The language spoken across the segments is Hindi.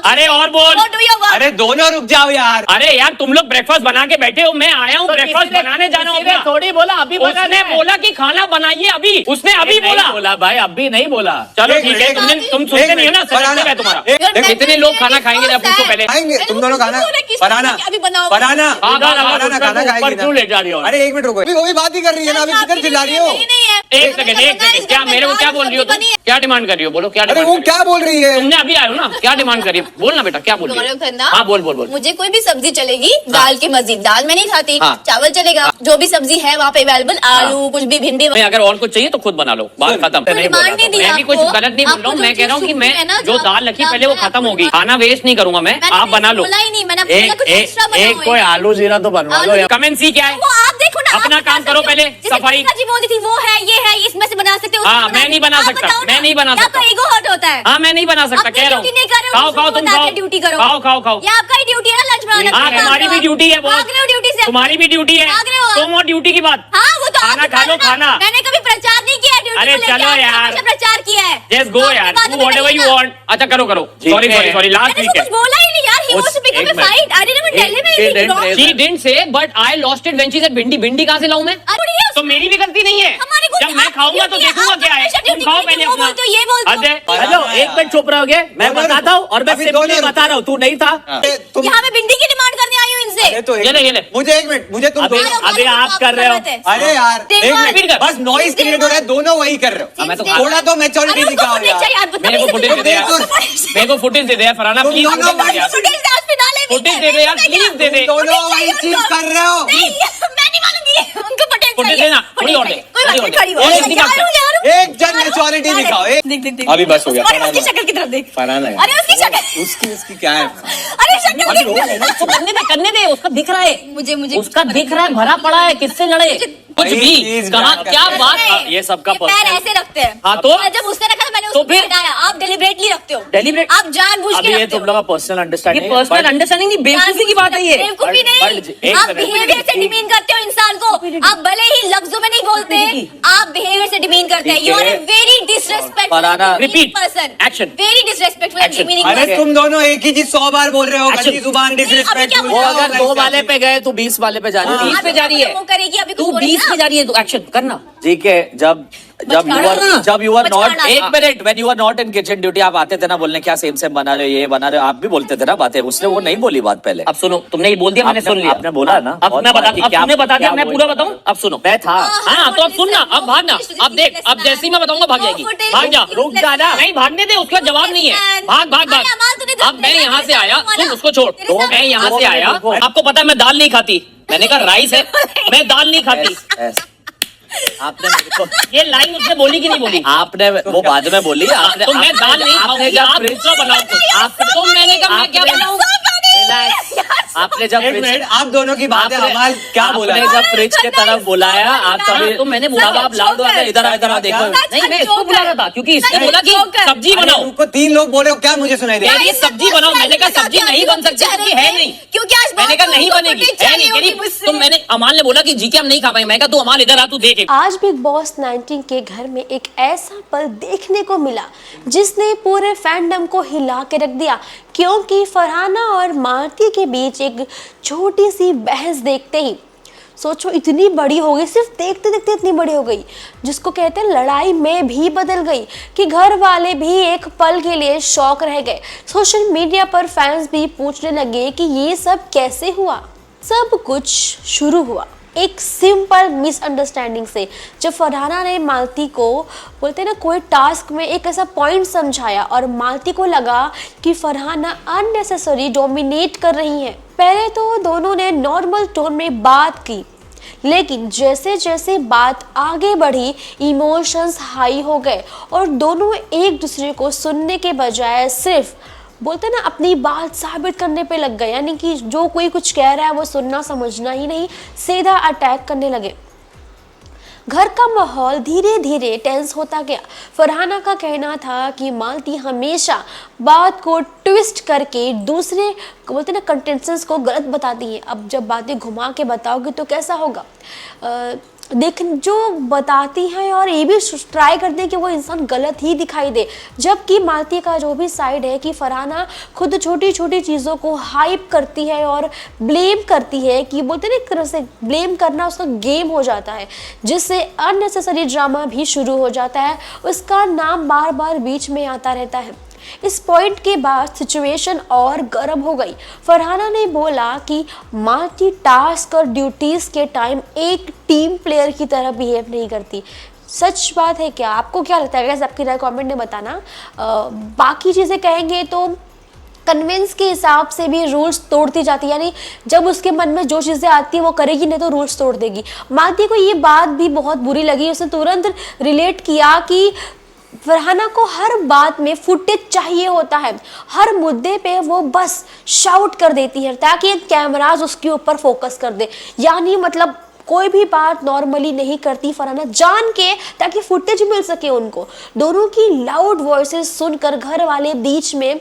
अरे और बोल। अरे दोनों रुक जाओ यार। अरे यार तुम लोग ब्रेकफास्ट बना के बैठे हो, मैं आया हूँ ब्रेकफास्ट बनाने जाना होगा। थोड़ी बोला अभी उसने बोला कि खाना बनाइए अभी, उसने अभी बोला भाई, अभी नहीं बोला। चलो ठीक है, तुम सुनते नहीं हो ना, समझते है तुम्हारा। कितने लोग खाना खाएंगे जब पूछो पहले। खाएंगे तुम दोनों खाना। फरहाना खाना खाएगी क्यों ले जा रही हो? अरे एक मिनट रुको, वो भी बात ही कर रही है ना, अभी किधर चिल्ला रही हो? एक सेकंड, क्या मेरे को क्या बोल रही हो तुम? क्या डिमांड कर रही हो? बोलो क्या अरे डिमांड वो क्या बोल रही है? तुमने अभी आए हो ना, क्या डिमांड करी? बोलना बेटा, क्या बोल रही हो? हाँ बोल बोल बोल। मुझे कोई भी सब्जी चलेगी, दाल की मस्जिद, दाल मैं नहीं खाती, चावल चलेगा, जो भी सब्जी है वहाँ पे अवेलेबल, आलू कुछ भी, भिंडी। मैं अगर और कुछ चाहिए तो खुद बना लो, बात खत्म। मैं भी कुछ गलत नहीं बोल रहा हूँ, मैं कह रहा हूँ कि मैं जो दाल रखी पहले वो खत्म होगी, खाना वेस्ट नहीं करूंगा मैं, आप बना लो। एक कोई आलू जीरा तो बनवा लो। कमेंसी क्या है? आप देखो ना, अपना काम करो पहले, सफाई। जी बोलती थी वो है ये है, इसमें से बना सकते हो। हाँ मैं नहीं बना सकता, मैं नहीं बना सकता। आपका ईगो हर्ट होता है। हाँ मैं नहीं बना सकता, कह रहा हूँ। खाओ खाओ तुम खाओ, ड्यूटी करो, खाओ खाओ खाओ। ये आपका ही ड्यूटी है ना, लंच बनाना। हाँ तुम्हारी भी ड्यूटी है, ड्यूटी से तुम्हारी भी ड्यूटी है, तुम और ड्यूटी की बात। हाँ वो तो खाना खा लो खाना। मैंने कभी प्रचार नहीं किया ड्यूटी। अरे चलो यार, प्रचार किया है। जस्ट गो यार, डू व्हाटएवर यू वांट। अच्छा करो करो, sorry sorry sorry, last week है। बोला ही नहीं यार, he wants to pick up a fight. I didn't even tell him anything. She didn't say, but I lost it when she said भिंडी। भिंडी कहाँ से लाऊं मैं? तो मेरी भी गलती नहीं है। जब मैं खाऊंगा तो देखूंगा क्या है। तुम खाओ पहले अपना। हेलो एक मिनट चुप रहोगे, मैं बताता हूँ और मैं सिंपली बता रहा हूँ, तू नहीं था। यहाँ मैं भिंडी की डिमांड करने आई हूँ इनसे। ये ले मुझे एक मिनट, मुझे तुम अभी आप कर रहे हो। अरे यार एक मिनट, बस नॉइज क्रिएट हो रहा है, दोनों वही कर रहे हो। थोड़ा तो मैच्योरिटी दिखाओ यार। मेरे को फुटेज दे दे यार, मेरे को फुटेज दे दे यार फरहाना, प्लीज फुटेज दे दे यार, प्लीज दे दे। दोनों वही चीज कर रहे हो। मैं नहीं मानूंगी, उनको फुटेज देना, थोड़ी और दे। एक जन मैच्योरिटी दिखाओ। अभी बस हो गया। उसकी शक्ल की तरफ देख। फरहाना है। अरे उसकी शक्ल, उसकी क्या है? अरे शक्ल करने दे, उसका दिख रहा है, मुझे उसका दिख रहा है, भरा पड़ा है, किससे लड़े? कुछ भी कहाँ क्या बात? ये सबका पैर ऐसे रखते हैं। हाँ तो जब उसने रखा था मैंने तो उसको फिर हटाया। आप डेलिब्रेटली रखते हो, डेलिब्रेट आप जानबूझ के अभी ये रखते तुम हो। लोग का पर्सनल अंडरस्टैंडिंग, ये पर्सनल अंडरस्टैंडिंग नहीं, बेवकूफी की बात है ये। बेवकूफी नहीं, आप बिहेवियर से डिमीन करते हो इंसान को। आप भले ही लफ्जों में नहीं बोलते, आप बिहेवियर से डिमीन करते हैं। You are a very disrespectful repeat person, action, very disrespectful and demeaning. अरे तुम दोनों एक ही चीज 100 बार बोल रहे हो, गंदी जुबान, डिसरिस्पेक्टफुल। वो अगर 2 वाले पे गए तो 20 वाले पे जा रही है। 20 पे जा रही है, वो करेगी अभी, तू 20 पे जा रही है, तू एक्शन करना। जी के जब यू आर नॉट, एक minute, when you are not in kitchen duty, आप आते थे ना बोलने क्या सेम सेम बना रहे हो, ये बना रहे हो, आप भी बोलते थे ना बातें। उसने वो नहीं बोली बात पहले। अब सुनो, तुमने ही बोल दिया, मैंने सुन लिया। आपने बोला ना, अब मैं बता, अब तुमने बता दिया, मैं पूरा बताऊं? अब सुनो, मैं था। हाँ तो अब सुनना, अब भागना। अब देख, अब जैसे ही मैं बताऊंगा भाग जाएगी, भाग जा, रुक जा ना। नहीं भागने दे, उसका जवाब नहीं है, भाग भाग भाग। अब मैं यहाँ से आया, सुन उसको छोड़, मैं यहाँ से आया, आपको पता है मैं दाल नहीं खाती, मैंने कहा राइस है, मैं दाल नहीं खाती। आपने मेरे को ये लाइन उसने बोली कि नहीं बोली? आपने वो बाद में बोली। आपने तो मैं दाल नहीं खाऊंगी, आप दूसरा बनाओ। तो मैंने कहा मैं क्या बनाऊं? आपने जब आप दोनों की बातें हमारे क्या बोला? आपने जब फ्रिज की तरफ बुलाया, आप तभी तो मैंने बोला आप लाउड हो गए, इधर आ देखो। नहीं मैं इसको बुला रहा था क्योंकि इसने बोला कि सब्जी बनाओ। उनको 3 लोग बोले हो, क्या मुझे सुनाई दे? यार ये सब्जी बनाओ, मैंने कहा सब्जी नहीं बन सकती क्योंकि है नहीं, क्योंकि आज मैंने कहा नहीं बनेगी, है नहीं। कह रही तुम, मैंने अमान ने बोला कि जी के हम नहीं खा पाएंगे, मैं कहा तू अमान इधर आ, तू देख। आज बिग बॉस 19 के घर में एक ऐसा पल देखने को मिला जिसने पूरे फैंडम को हिला के रख दिया, क्योंकि फरहाना और मार्ती के बीच एक छोटी सी बहस देखते ही, सोचो इतनी बड़ी हो गई, सिर्फ देखते देखते इतनी बड़ी हो गई, जिसको कहते हैं लड़ाई में भी बदल गई कि घर वाले भी एक पल के लिए शॉक रह गए। सोशल मीडिया पर फैंस भी पूछने लगे कि ये सब कैसे हुआ। सब कुछ शुरू हुआ एक सिंपल मिसअंडरस्टैंडिंग से, जब फरहाना ने मालती को बोलते हैं ना कोई टास्क में एक ऐसा पॉइंट समझाया और मालती को लगा कि फरहाना अननेसेसरी डोमिनेट कर रही है। पहले तो दोनों ने नॉर्मल टोन में बात की, लेकिन जैसे जैसे बात आगे बढ़ी इमोशंस हाई हो गए और दोनों एक दूसरे को सुनने के बजाय सिर्फ बोलते ना अपनी बात साबित करने पे लग गए, यानी कि जो कोई कुछ कह रहा है वो सुनना समझना ही नहीं, सीधा अटैक करने लगे। घर का माहौल धीरे धीरे टेंस होता गया। फरहाना का कहना था कि मालती हमेशा बात को ट्विस्ट करके दूसरे बोलते ना कंटेस्टेंट्स को गलत बताती है। अब जब बातें घुमा के बताओगे तो कैसा होगा? जो बताती हैं और ये भी ट्राई करते हैं कि वो इंसान गलत ही दिखाई दे, जबकि मालती का जो भी साइड है कि फरहाना खुद छोटी छोटी चीज़ों को हाइप करती है और ब्लेम करती है, कि बोलते हैं ना एक तरह से ब्लेम करना उसका गेम हो जाता है, जिससे अननेसेसरी ड्रामा भी शुरू हो जाता है, उसका नाम बार बार बीच में आता रहता है। इस पॉइंट के बाद सिचुएशन और गर्म हो गई। फरहाना ने बोला कि मालती टास्क और ड्यूटीज के टाइम एक टीम प्लेयर की तरह बिहेव नहीं करती। सच बात है क्या? आपको क्या लगता है? अगर आपकी राय कमेंट में बताना। बाकी चीज़ें कहेंगे तो कन्विंस के हिसाब से भी रूल्स तोड़ती जाती है, यानी जब उसके मन में जो चीज़ें आती है वो करेगी, नहीं तो रूल्स तोड़ देगी। मालती को ये बात भी बहुत बुरी लगी, उसने तुरंत रिलेट किया कि फरहाना को हर बात में फुटेज चाहिए होता है, हर मुद्दे पे वो बस शाउट कर देती है ताकि कैमराज उसके ऊपर फोकस कर दे, यानी मतलब कोई भी बात नॉर्मली नहीं करती फरहाना जान के, ताकि फुटेज मिल सके उनको। दोनों की लाउड वॉइसेस सुनकर घर वाले बीच में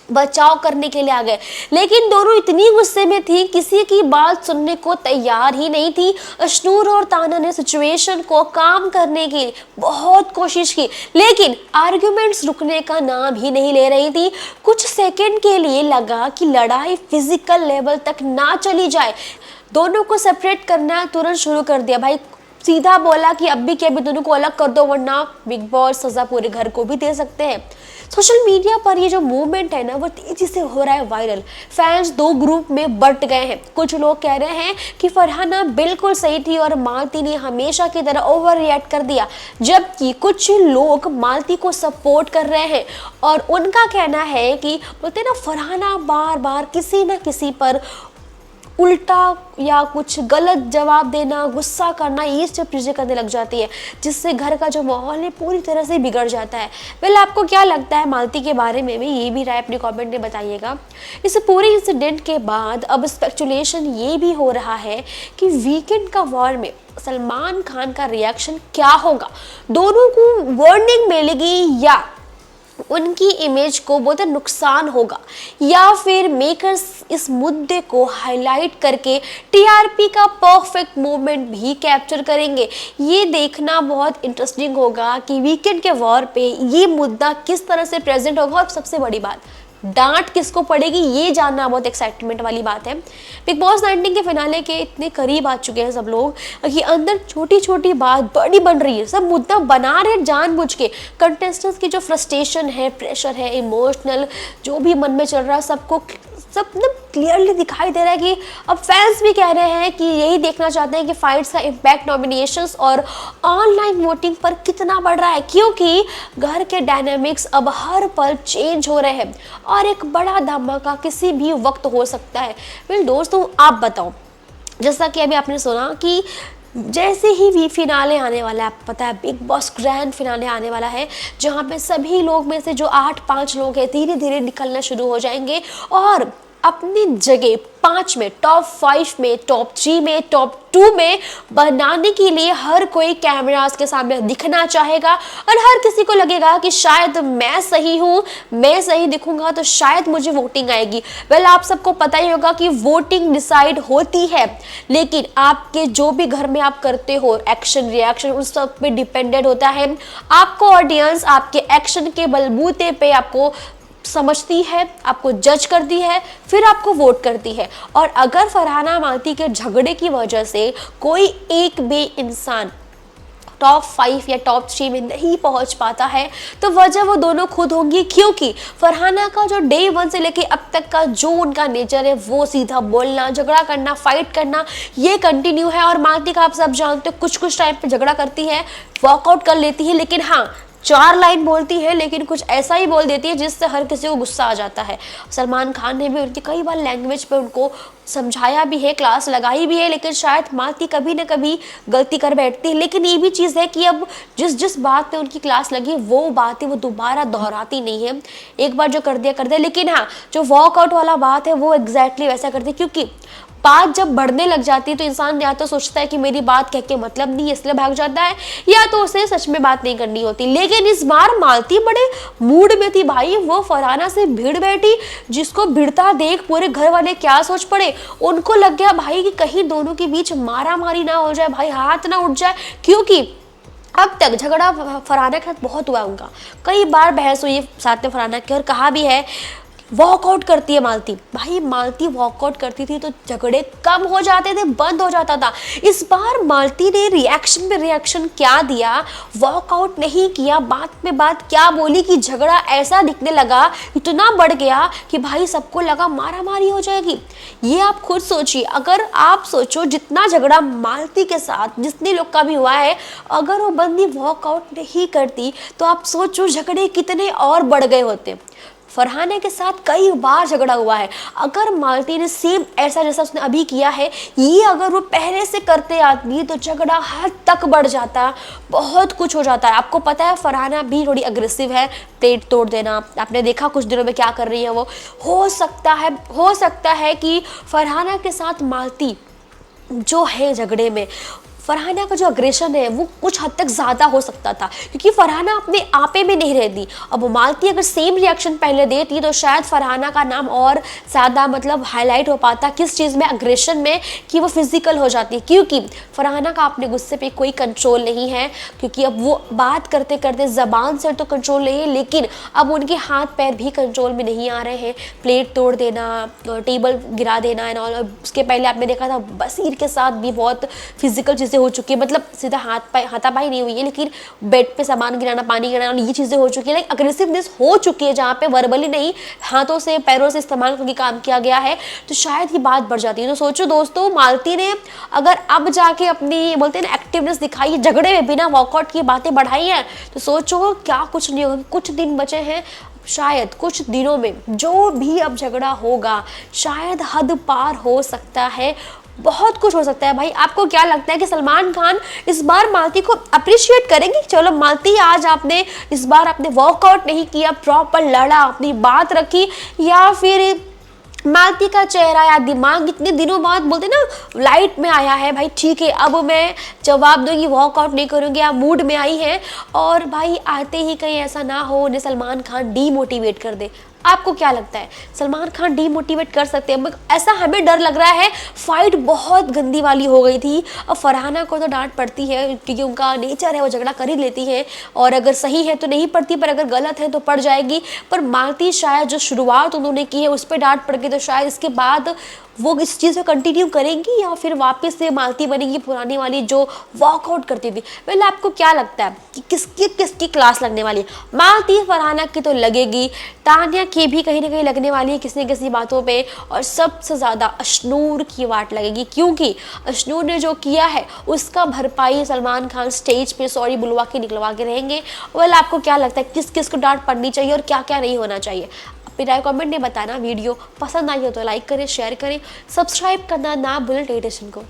बचाव करने के लिए आ गए, लेकिन दोनों इतनी गुस्से में थी, किसी की बात सुनने को तैयार ही नहीं थी। अशनूर और ताना ने सिचुएशन को काम करने की बहुत कोशिश की, लेकिन आर्गुमेंट्स रुकने का नाम ही नहीं ले रही थी। कुछ सेकंड के लिए लगा कि लड़ाई फिजिकल लेवल तक ना चली जाए, दोनों को सेपरेट करना तुरंत शुरू कर दिया। भाई सीधा बोला कि अभी के अभी दोनों को अलग कर दो, वरना बिग बॉस सजा पूरे घर को भी दे सकते हैं। सोशल मीडिया पर ये जो मूवमेंट है ना वो तेजी से हो रहा है वायरल। फैंस दो ग्रुप में बंट गए हैं। कुछ लोग कह रहे हैं कि फरहाना बिल्कुल सही थी और मालती ने हमेशा की तरह ओवर रिएक्ट कर दिया, जबकि कुछ लोग मालती को सपोर्ट कर रहे हैं और उनका कहना है कि बोलते ना फरहाना बार बार किसी न किसी पर उल्टा या कुछ गलत जवाब देना, गुस्सा करना, ये सब चीज़ें करने लग जाती है, जिससे घर का जो माहौल है पूरी तरह से बिगड़ जाता है। वेल आपको क्या लगता है मालती के बारे में भी ये भी राय अपने कमेंट में बताइएगा। इस पूरे इंसिडेंट के बाद अब स्पेकुलेशन ये भी हो रहा है कि वीकेंड का वॉर में सलमान खान का रिएक्शन क्या होगा, दोनों को वार्निंग मिलेगी या उनकी इमेज को बहुत नुकसान होगा, या फिर मेकर्स इस मुद्दे को हाईलाइट करके टीआरपी का परफेक्ट मोमेंट भी कैप्चर करेंगे। ये देखना बहुत इंटरेस्टिंग होगा कि वीकेंड के वॉर पे ये मुद्दा किस तरह से प्रेजेंट होगा, और सबसे बड़ी बात डांट किसको पड़ेगी, ये जानना बहुत एक्साइटमेंट वाली बात है। बिग बॉस 19 के फिनाले के इतने करीब आ चुके हैं सब लोग कि अंदर छोटी छोटी बात बड़ी बन रही है, सब मुद्दा बना रहे जानबूझ के। कंटेस्टेंट्स की जो फ्रस्ट्रेशन है, प्रेशर है, इमोशनल जो भी मन में चल रहा है, सबको सब ना क्लियरली दिखाई दे रहा है कि अब फैंस भी कह रहे हैं कि यही देखना चाहते हैं कि फाइट्स का इम्पैक्ट नॉमिनेशंस और ऑनलाइन वोटिंग पर कितना बढ़ रहा है, क्योंकि घर के डायनामिक्स अब हर पल चेंज हो रहे हैं और एक बड़ा धमाका किसी भी वक्त हो सकता है। वेल दोस्तों आप बताओ, जैसा कि अभी आपने सुना कि जैसे ही वी फिनाले आने वाला है, आपको पता है बिग बॉस ग्रैंड फिनाले आने वाला है, जहाँ पे सभी लोग में से जो 8-5 लोग हैं धीरे धीरे निकलना शुरू हो जाएंगे और अपनी जगह 5 में, टॉप 5 में, टॉप 3 में, टॉप 2 में बनाने के लिए हर कोई कैमरास के सामने दिखना चाहेगा और हर किसी को लगेगा कि शायद मैं सही हूँ, मैं सही दिखूंगा तो शायद मुझे वोटिंग आएगी। वेल आप सबको पता ही होगा कि वोटिंग डिसाइड होती है, लेकिन आपके जो भी घर में आप करते हो एक्शन रिएक्शन उस सब पे डिपेंडेंट होता है। आपको ऑडियंस आपके एक्शन के बलबूते पे आपको समझती है, आपको जज करती है, फिर आपको वोट करती है। और अगर फरहाना मालती के झगड़े की वजह से कोई एक भी इंसान टॉप 5 या टॉप 3 में नहीं पहुंच पाता है तो वजह वो दोनों खुद होंगी, क्योंकि फरहाना का जो डे 1 से लेके अब तक का जो उनका नेचर है वो सीधा बोलना, झगड़ा करना, फाइट करना ये कंटिन्यू है। और मालती का आप सब जानते हो कुछ टाइम पे झगड़ा करती है, वॉकआउट कर लेती है, लेकिन हाँ 4 लाइन बोलती है लेकिन कुछ ऐसा ही बोल देती है जिससे हर किसी को गुस्सा आ जाता है। सलमान खान ने भी उनकी कई बार लैंग्वेज पे उनको समझाया भी है, क्लास लगाई भी है, लेकिन शायद मालती कभी ना कभी गलती कर बैठती है। लेकिन ये भी चीज़ है कि अब जिस बात पे उनकी क्लास लगी वो बातें वो दोबारा दोहराती नहीं है, एक बार जो कर दिया। लेकिन हाँ जो वॉकआउट वाला बात है वो एग्जैक्टली वैसा करती है, क्योंकि बात जब बढ़ने लग जाती है तो इंसान या तो सोचता है कि मेरी बात कह के मतलब नहीं है इसलिए भाग जाता है, या तो उसे सच में बात नहीं करनी होती। लेकिन इस बार मालती बड़े मूड में थी भाई, वो फरहाना से भिड़ बैठी, जिसको भिड़ता देख पूरे घर वाले क्या सोच पड़े। उनको लग गया भाई कि कहीं दोनों के बीच मारा मारी ना हो जाए, भाई हाथ ना उठ जाए, क्योंकि अब तक झगड़ा फरहाना के साथ बहुत हुआ उनका, कई बार बहस हुई साथ में फरहाना की, और कहा भी है वॉकआउट करती है मालती। भाई मालती वॉकआउट करती थी तो झगड़े कम हो जाते थे, बंद हो जाता था। इस बार मालती ने रिएक्शन पे रिएक्शन क्या दिया, वॉकआउट नहीं किया, बात पे बात क्या बोली कि झगड़ा ऐसा दिखने लगा, इतना बढ़ गया कि भाई सबको लगा मारा मारी हो जाएगी। ये आप खुद सोचिए, अगर आप सोचो जितना झगड़ा मालती के साथ जितने लोग का भी हुआ है, अगर वो बंदी वॉकआउट नहीं करती तो आप सोचो झगड़े कितने और बढ़ गए होते। फरहाना के साथ कई बार झगड़ा हुआ है, अगर मालती ने सेम ऐसा जैसा उसने अभी किया है, ये अगर वो पहले से करते आदमी तो झगड़ा हद तक बढ़ जाता, बहुत कुछ हो जाता है। आपको पता है फरहाना भी थोड़ी अग्रेसिव है, प्लेट तोड़ देना, आपने देखा कुछ दिनों में क्या कर रही है वो। हो सकता है कि फरहाना के साथ मालती जो है झगड़े में, फरहाना का जो अग्रेशन है वो कुछ हद तक ज़्यादा हो सकता था, क्योंकि फरहाना अपने आपे में नहीं रहती। अब मालती अगर सेम रिएक्शन पहले देती तो शायद फरहाना का नाम और ज़्यादा मतलब हाईलाइट हो पाता, किस चीज़ में, अग्रेशन में, कि वो फिजिकल हो जाती, क्योंकि फरहाना का अपने गुस्से पे कोई कंट्रोल नहीं है, क्योंकि अब वो बात करते करते ज़बान से तो कंट्रोल नहीं है, लेकिन अब उनके हाथ पैर भी कंट्रोल में नहीं आ रहे हैं। प्लेट तोड़ देना, टेबल गिरा देना एंड ऑल। उसके पहले आपने देखा था बसीर के साथ भी बहुत फिजिकल चीज़ें हो चुकी है, मतलब सीधा हाथापाई नहीं हुई है, लेकिन बेड पे सामान गिराना, पानी गिराना, ये चीजें हो चुकी है। लाइक अग्रेसिवनेस हो चुकी है, जहाँ पे वर्बली नहीं हाथों से पैरों से इस्तेमाल करके काम किया गया है, तो शायद ये बात बढ़ जाती है। तो सोचो दोस्तों, मालती ने अगर अब जाके अपनी बोलते हैं ना एक्टिवनेस दिखाई, झगड़े में बिना वॉकआउट की बातें बढ़ाई हैं, तो सोचो क्या कुछ नहीं होगा। कुछ दिन बचे हैं, शायद कुछ दिनों में जो भी अब झगड़ा होगा शायद हद पार हो सकता है, बहुत कुछ हो सकता है। भाई आपको क्या लगता है कि सलमान खान इस बार मालती को अप्रिशिएट करेंगे? चलो मालती, आज आपने इस बार आपने वॉकआउट नहीं किया, प्रॉपर लड़ा, अपनी बात रखी, या फिर मालती का चेहरा या दिमाग इतने दिनों बाद बोलते ना लाइट में आया है, भाई ठीक है अब मैं जवाब दूंगी, वॉकआउट नहीं करूंगी, आप मूड में आई है, और भाई आते ही कहीं ऐसा ना हो उन्हें सलमान खान डीमोटिवेट कर दे। आपको क्या लगता है, सलमान खान डीमोटिवेट कर सकते हैं? ऐसा हमें डर लग रहा है, फाइट बहुत गंदी वाली हो गई थी। अब फरहाना को तो डांट पड़ती है क्योंकि उनका नेचर है, वो झगड़ा कर ही लेती है, और अगर सही है तो नहीं पड़ती, पर अगर गलत है तो पड़ जाएगी। पर मालती शायद जो शुरुआत उन्होंने की है उस पर डांट पड़ गई, तो शायद इसके बाद वो इस चीज़ को कंटिन्यू करेंगी या फिर वापस से मालती बनेगी पुरानी वाली जो वॉकआउट करती थी। पहले आपको क्या लगता है कि किसकी क्लास लगने वाली है? मालती फरहाना की तो लगेगी, तानिया की भी कहीं ना कहीं लगने वाली है किसी न किसी बातों पे, और सबसे ज़्यादा अशनूर की वाट लगेगी, क्योंकि अशनूर ने जो किया है उसका भरपाई सलमान खान स्टेज पे सॉरी बुलवा के निकलवा के रहेंगे। वेल आपको क्या लगता है किस किस को डांट पड़नी चाहिए और क्या क्या नहीं होना चाहिए? अपनी राय कमेंट में बताना। वीडियो पसंद आई हो तो लाइक करें, शेयर करें, सब्सक्राइब करना ना भूलें टेलीविजन को।